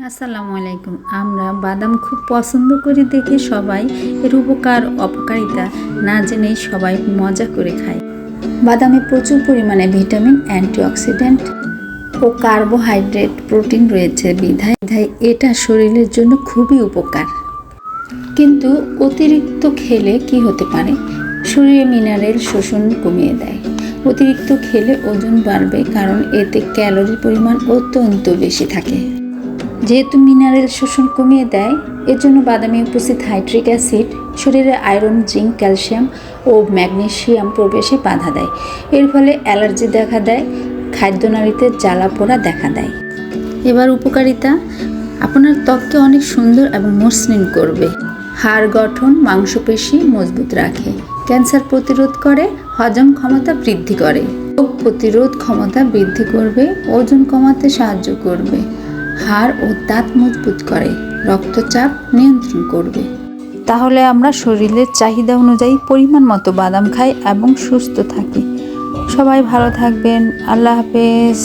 আসসালামু আলাইকুম। আমরা বাদাম খুব পছন্দ করি দেখে সবাই এর উপকার অপকারিতা না জেনেই সবাই মজা করে খায়। বাদামে প্রচুর পরিমাণে ভিটামিন, অ্যান্টিঅক্সিডেন্ট ও কার্বোহাইড্রেট, প্রোটিন রয়েছে বিধায় এটা শরীরের জন্য খুবই উপকার। কিন্তু অতিরিক্ত খেলে কি হতে পারে? শরীরে মিনারেল শোষণ কমিয়ে দেয়। অতিরিক্ত খেলে ওজন বাড়বে, কারণ এতে ক্যালোরির পরিমাণ অত্যন্ত বেশি থাকে। যেহেতু মিনারেল শোষণ কমিয়ে দেয়, এর জন্য বাদামে উপস্থিত হাইড্রিক অ্যাসিড শরীরে আয়রন, জিঙ্ক, ক্যালসিয়াম ও ম্যাগনেসিয়াম প্রবেশে বাধা দেয়। এর ফলে অ্যালার্জি দেখা দেয়, খাদ্যনালীতে জ্বালা পোড়া দেখা দেয়। এবার উপকারিতা: আপনার ত্বককে অনেক সুন্দর এবং মসৃণ করবে, হাড় গঠন, মাংসপেশি মজবুত রাখে, ক্যান্সার প্রতিরোধ করে, হজম ক্ষমতা বৃদ্ধি করে, রোগ প্রতিরোধ ক্ষমতা বৃদ্ধি করবে, ওজন কমাতে সাহায্য করবে, হাড় ও দাঁত মজবুত করে, রক্তচাপ নিয়ন্ত্রণ করবে। তাহলে আমরা শরীরের চাহিদা অনুযায়ী পরিমাণ মতো বাদাম খাই এবং সুস্থ থাকি। সবাই ভালো থাকবেন। আল্লাহ হাফেজ।